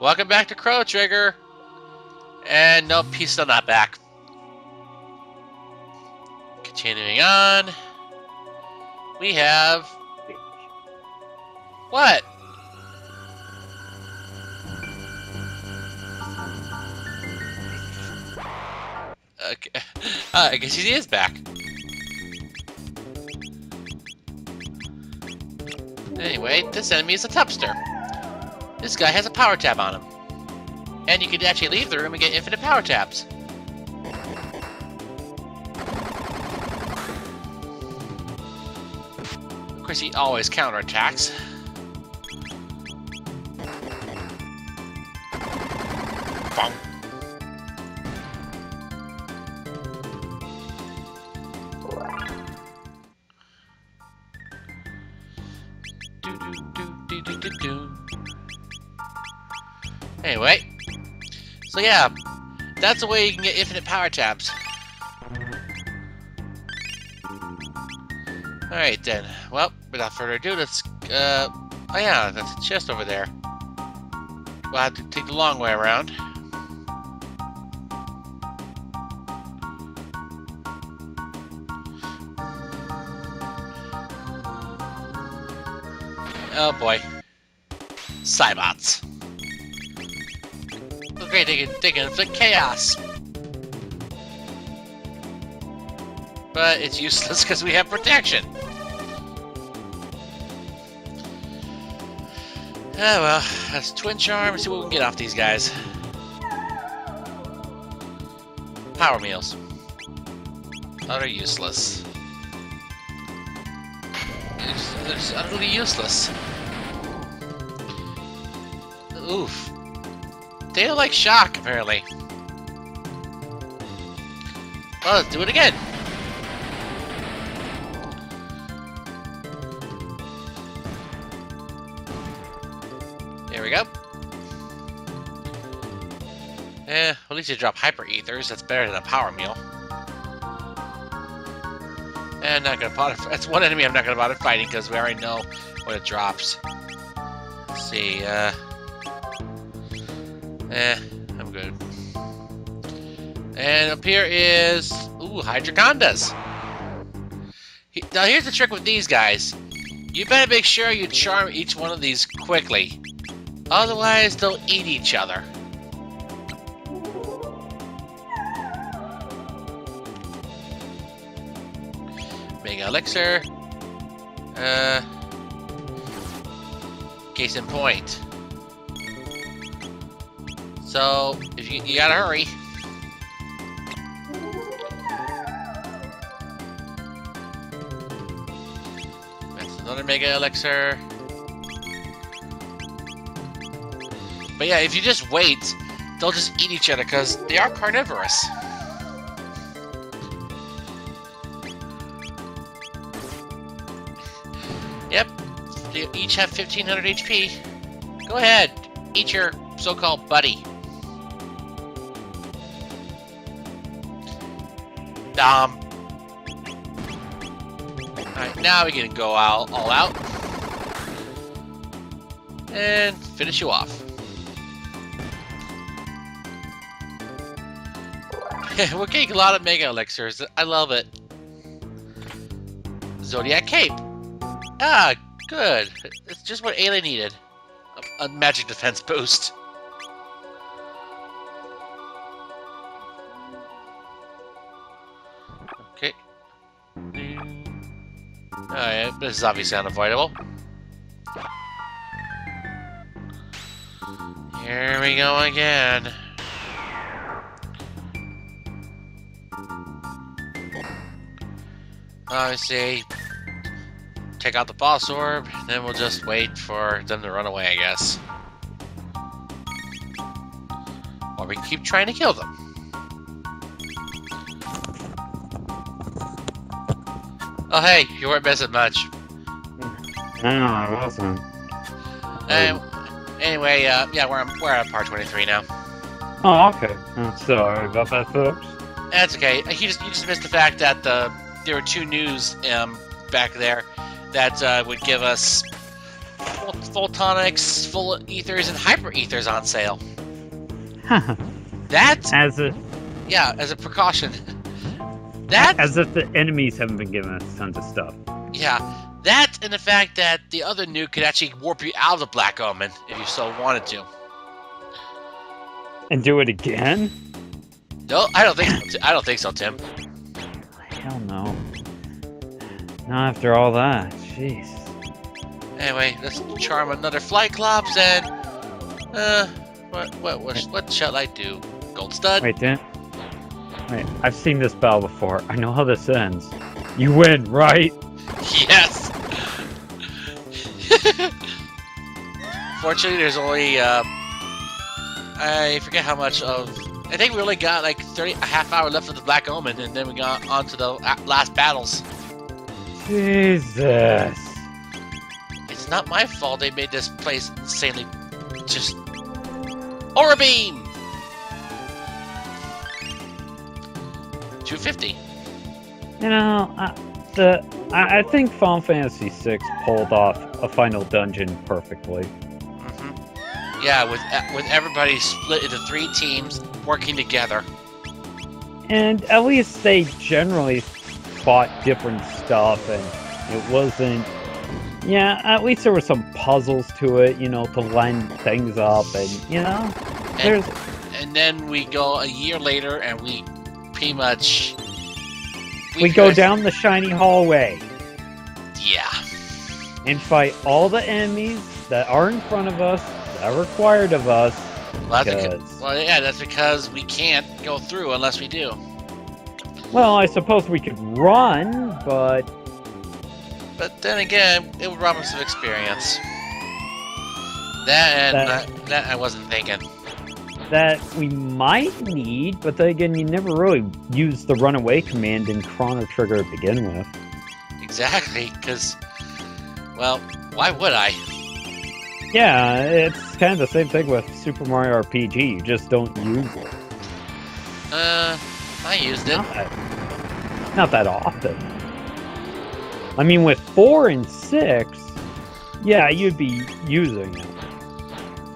Welcome back to Chrono Trigger. And nope, he's still not back. Continuing on. We have... What? Okay. I guess he is back. Anyway, this enemy is a tubster. This guy has a power tab on him. And you can actually leave the room and get infinite power tabs. Of course, he always counterattacks. Bonk. Anyway, so yeah, that's the way you can get infinite power tabs. Alright then, well, without further ado, let's, oh yeah, that's a chest over there. We'll have to take the long way around. Oh boy. Cybots. Okay, they can inflict chaos. But it's useless because we have protection. Ah well, that's twin charm. Let's see what we can get off these guys. Power meals. Utter useless. They're just utterly useless. Oof. They don't like shock, apparently. Well, let's do it again. There we go. At least you drop hyper ethers. That's better than a power meal. And not gonna bother. That's one enemy I'm not gonna bother fighting because we already know what it drops. Let's see. I'm good. And up here is Hydrocondas. Now here's the trick with these guys. You better make sure you charm each one of these quickly. Otherwise, they'll eat each other. Mega Elixir. Case in point. So, if you gotta hurry. That's another Mega Elixir. But yeah, if you just wait, they'll just eat each other because they are carnivorous. Yep, they each have 1500 HP. Go ahead, eat your so-called buddy. Alright, now we can go all out. And finish you off. We're getting a lot of Mega Elixirs. I love it. Zodiac Cape. Ah, good. It's just what Ayla needed. A magic defense boost. Okay. Alright, this is obviously unavoidable. Here we go again. Obviously, take out the boss orb, then we'll just wait for them to run away, I guess. Or we can keep trying to kill them. Oh hey, you weren't missing much. No, I wasn't. Anyway, yeah, we're at part 23 now. Oh, okay. I'm sorry about that, folks. That's okay. You just missed the fact that there were two news back there that would give us photonics, full ethers, and hyper ethers on sale. Huh. That, As if as a precaution. That, as if the enemies haven't been giving us tons of stuff. yeah, that, and the fact that the other nuke could actually warp you out of the Black Omen if you so wanted to. And do it again? No, I don't think so. I don't think so, Tim. Hell no. Not after all that. Jeez. Anyway, let's charm another Flyclops and what shall I do? Gold stud. Wait, I've seen this battle before. I know how this ends. You win, right? Yes. Fortunately, there's only I forget how much of. I think we only got like a half hour left of the Black Omen, and then we got on to the last battles. Jesus. It's not my fault they made this place insanely just. Aura Beam! 250. You know, I think Final Fantasy VI pulled off a final dungeon perfectly. Mm-hmm. Yeah, with everybody split into 3 teams working together. And at least they generally fought different stuff, and it wasn't. Yeah, at least there were some puzzles to it, to line things up, and there's. And then we go a year later, and we pretty much. We go down the shiny hallway. Yeah. And fight all the enemies that are in front of us, that are required of us. Well, that's because we can't go through unless we do. Well, I suppose we could run, but. But then again, it would rob us of experience. That I wasn't thinking. That we might need, but then again, you never really use the runaway command in Chrono Trigger to begin with. Exactly, because, well, why would I? Yeah, it's kind of the same thing with Super Mario RPG. You just don't use it. I used it. Not that often. I mean, with 4 and 6, yeah, you'd be using it.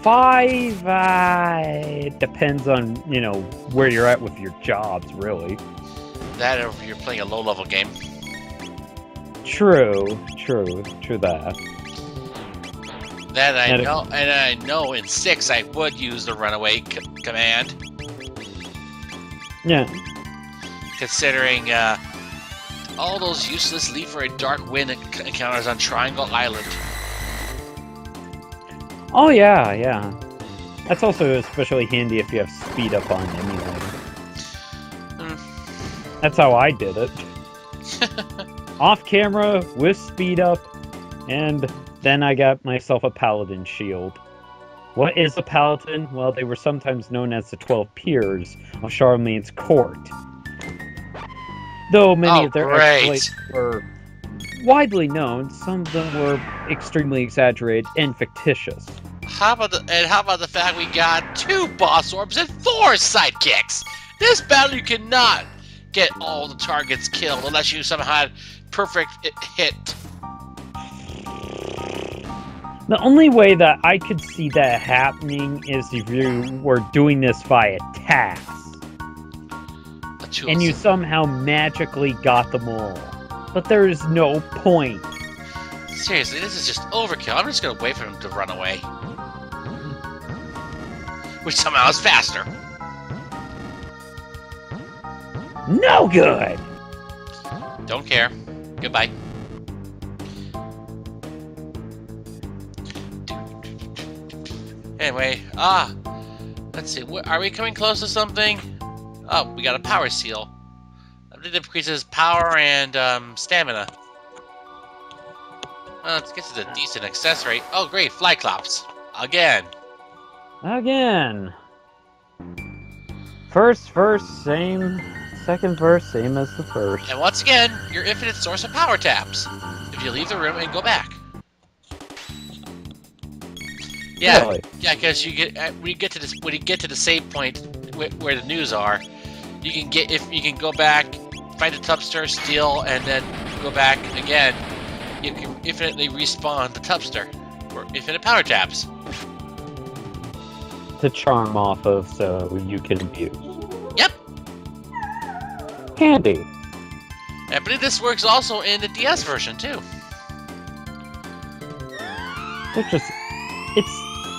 5, it depends on, where you're at with your jobs, really. That or if you're playing a low-level game. True that. That I know, and I know in 6 I would use the runaway command. Yeah. Considering all those useless leave for a dark wind encounters on Triangle Island. Oh yeah. That's also especially handy if you have speed up on emulator. That's how I did it. Off camera with speed up, and then I got myself a paladin shield. What is a paladin? Well, they were sometimes known as the 12 Peers of Charlemagne's court. Though many of their exploits were widely known, some of them were extremely exaggerated and fictitious. How about the fact we got 2 boss orbs and 4 sidekicks? This battle you cannot get all the targets killed unless you somehow had perfect hit. The only way that I could see that happening is if you were doing this via tasks. And you somehow magically got them all. But there is no point. Seriously, this is just overkill. I'm just gonna wait for him to run away. Which somehow is faster. No good! Don't care. Goodbye. Anyway, let's see. Are we coming close to something? Oh, we got a power seal. It increases power and stamina. Well, let's get to the decent accessory. Oh, great, Flyclops. Again. First verse, same. Second verse, same as the first. And once again, your infinite source of power taps. If you leave the room and go back. Yeah, Really? yeah, because when you get to the save point where the news are, you can go back, find a Tubster, steal, and then go back again. You can infinitely respawn the Tubster. for infinite power tabs. To charm off of so you can abuse. Yep. Handy. I believe this works also in the DS version too.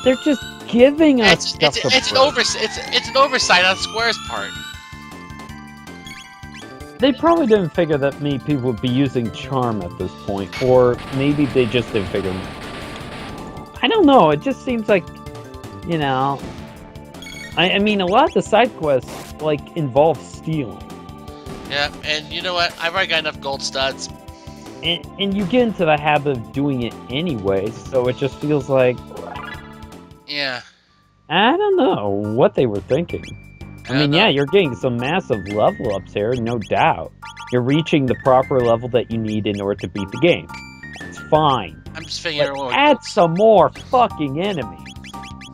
They're just giving us stuff. It's an oversight on Square's part. They probably didn't figure that many people would be using charm at this point, or maybe they just didn't figure. I don't know. It just seems like, you know. I mean, a lot of the side quests like involve stealing. Yeah, and you know what? I've already got enough gold studs. And you get into the habit of doing it anyway, so it just feels like. Yeah. I don't know what they were thinking. I mean, yeah, you're getting some massive level ups here, no doubt. You're reaching the proper level that you need in order to beat the game. It's fine. I'm just figuring But add some more fucking enemies.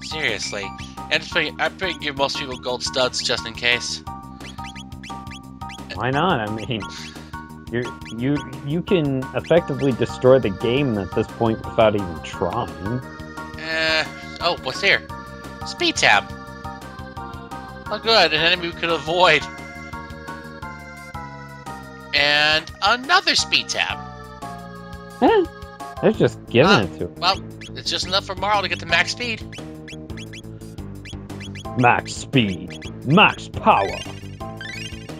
Seriously. I figured give most people gold studs just in case. Why not? I mean, you can effectively destroy the game at this point without even trying. Oh, what's here? Speed tab. Oh good, an enemy we could avoid. And another speed tab. They're just giving it to him. Well, it's just enough for Marl to get to max speed. Max speed. Max power.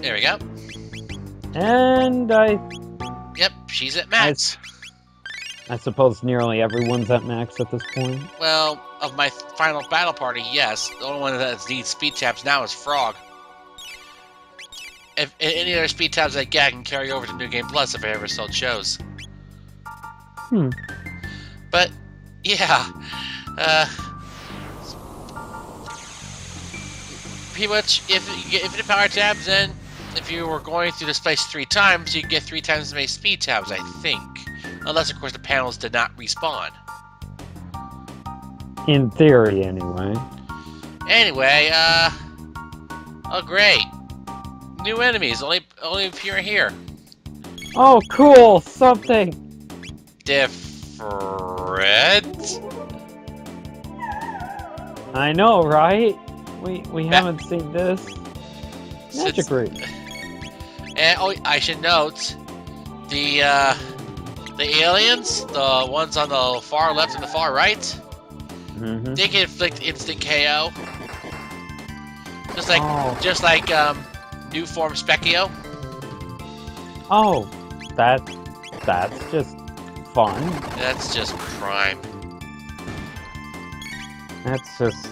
There we go. And Yep, she's at max. I suppose nearly everyone's at max at this point. Well, of my final battle party, yes. The only one that needs speed tabs now is Frog. If any other speed tabs I get, I can carry over to New Game Plus if I ever so chose. But, yeah. Pretty much, if you get infinite power tabs, then if you were going through this place 3 times, you can get 3 times as many speed tabs, I think. Unless, of course, the panels did not respawn. In theory, anyway. Anyway, oh great. New enemies, only appear here. Oh, cool! Something different. I know, right? We haven't seen this. Magic Ring. And oh, I should note the aliens, the ones on the far left and the far right, they can inflict instant KO. Just like new form Specchio. Oh, that's just fun. That's just prime. That's just.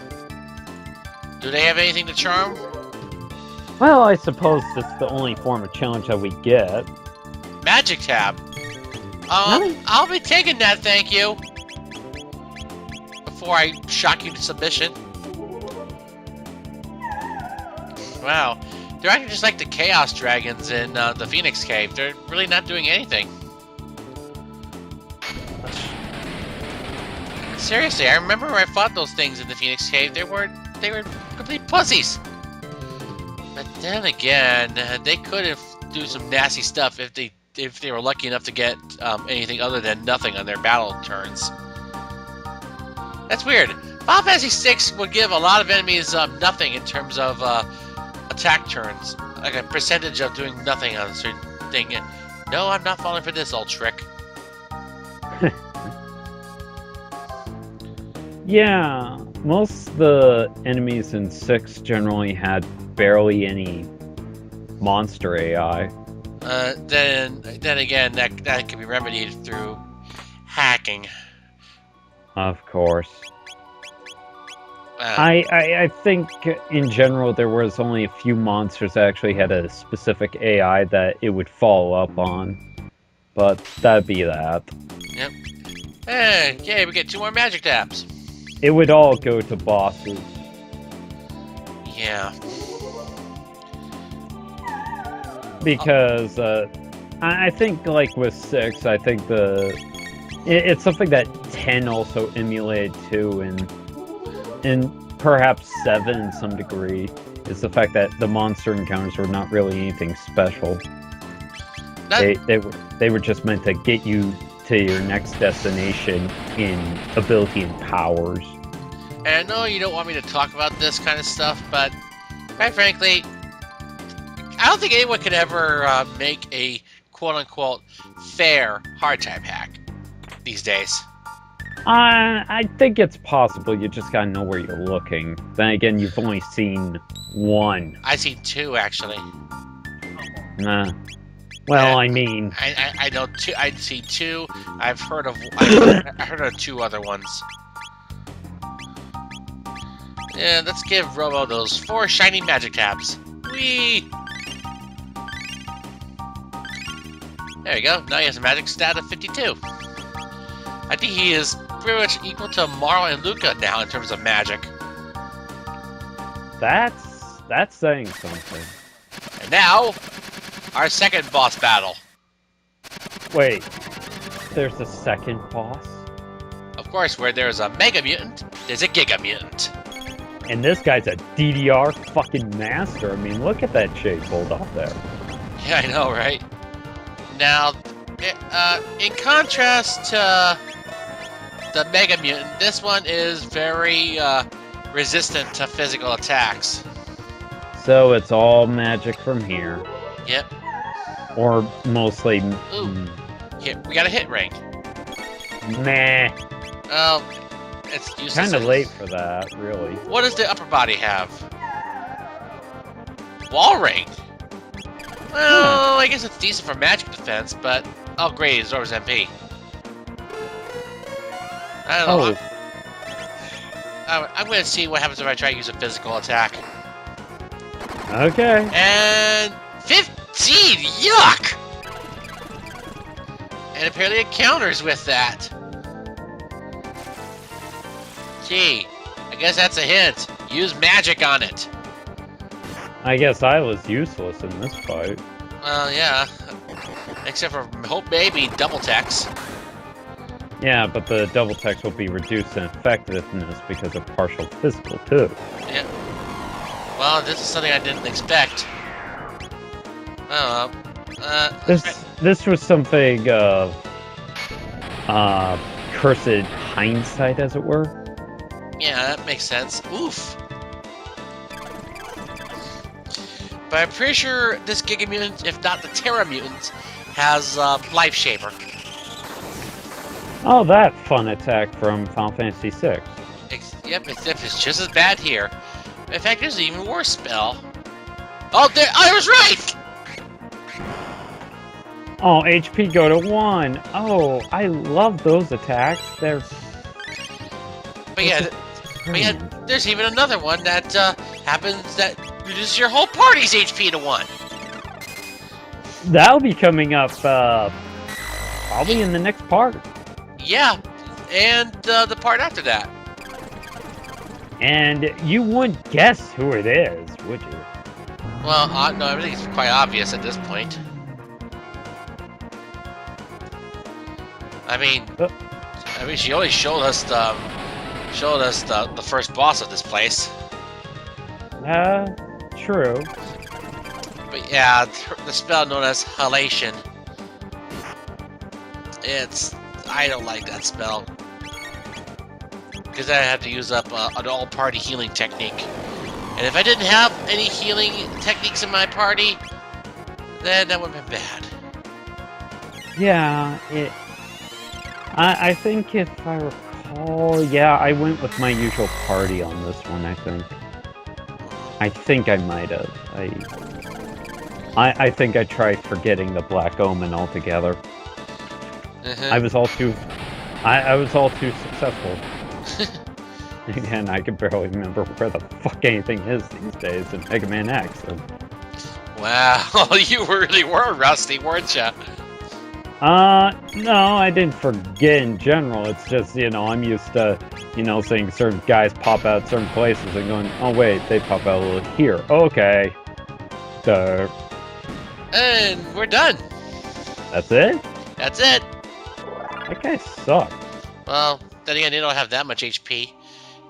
Do they have anything to charm? Well, I suppose it's the only form of challenge that we get. Magic tab. I'll be taking that, thank you. Before I shock you to submission. Wow. They're actually just like the Chaos Dragons in the Phoenix Cave. They're really not doing anything. Seriously, I remember when I fought those things in the Phoenix Cave. They were complete pussies. But then again, they could do some nasty stuff if they were lucky enough to get anything other than nothing on their battle turns. That's weird. Final Fantasy VI would give a lot of enemies nothing in terms of attack turns, like a percentage of doing nothing on a certain thing. No, I'm not falling for this old trick. Yeah, most of the enemies in 6 generally had barely any monster AI. Then again, that can be remedied through hacking. Of course. I think in general there was only a few monsters that actually had a specific AI that it would follow up on. But that'd be that. Yep. Hey, yay, we get 2 more magic tabs. It would all go to bosses. Yeah. Because I think, like with 6, I think it's something that 10 also emulated too, and perhaps 7 in some degree, is the fact that the monster encounters were not really anything special. They were just meant to get you to your next destination in ability and powers. And I know you don't want me to talk about this kind of stuff, but quite frankly, I don't think anyone could ever make a quote-unquote fair hard type hack these days. I think it's possible. You just gotta know where you're looking. Then again, you've only seen one. I've seen two, actually. Nah. Well, I mean, I know two. I've seen two. I heard of two other ones. Yeah, let's give Robo those 4 shiny magic tabs. Whee! There you go. Now he has a magic stat of 52. I think he is pretty much equal to Marl and Luca now in terms of magic. that's saying something. And now, our second boss battle. Wait, there's a second boss? Of course, where there's a Mega Mutant, there's a Giga Mutant. And this guy's a DDR fucking master. I mean, look at that shape pulled off there. Yeah, I know, right? Now, in contrast to the Mega Mutant, this one is very resistant to physical attacks. So it's all magic from here. Yep. Or mostly... Ooh. We got a hit ring. Meh. Oh, it's useless. Kind of late for that, really. What does the upper body have? Wall ring. Well, I guess it's decent for magic defense, but oh great, it absorbs MP. I don't know. I'm gonna see what happens if I try to use a physical attack. Okay. And 15! Yuck! And apparently it counters with that. Gee, I guess that's a hint. Use magic on it. I guess I was useless in this fight. Well, yeah. Except for Hope Baby double text. Yeah, but the double text will be reduced in effectiveness because of partial physical, too. Yeah. Well, this is something I didn't expect. Oh, This was something of cursed hindsight, as it were. yeah, that makes sense. Oof. But I'm pretty sure this Giga Mutant, if not the Terra Mutant, has Life Shaper. Oh, that fun attack from Final Fantasy VI. Yep, it's just as bad here. In fact, there's an even worse spell. Oh, there! I was right! Oh, HP go to 1. Oh, I love those attacks. They're... But yeah, there's even another one that happens that reduces your whole party's HP to 1. That'll be coming up probably in the next part. Yeah, and the part after that. And you wouldn't guess who it is, would you? Well, no, everything's quite obvious at this point. I mean, she only showed us the first boss of this place. True. But yeah, the spell known as halation. I don't like that spell. Because I had to use up an all-party healing technique. And if I didn't have any healing techniques in my party, then that would have been bad. Yeah, I think if I recall, yeah, I went with my usual party on this one, I think. I think I might have. I think I tried forgetting the Black Omen altogether. I was all too successful. Again, I can barely remember where the fuck anything is these days in Mega Man X. So. Wow, you really were rusty, weren't you? No, I didn't forget in general. It's just, I'm used to, seeing certain guys pop out certain places and going, oh wait, they pop out here. Okay. So. And we're done. That's it? That's it. That guy sucks. Well, then again, they don't have that much HP.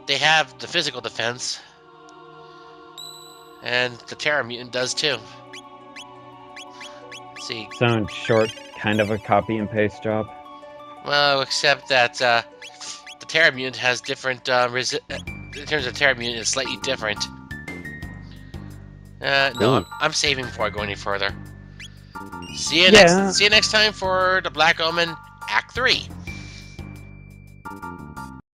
They have the physical defense. And the Terra Mutant does too. Let's see. So in short, kind of a copy and paste job? Well, except that the Terra Mutant has different in terms of Terra Mutant, it's slightly different. No, Ooh. I'm saving before I go any further. See you Yeah. next. See you next time for the Black Omen Act 3.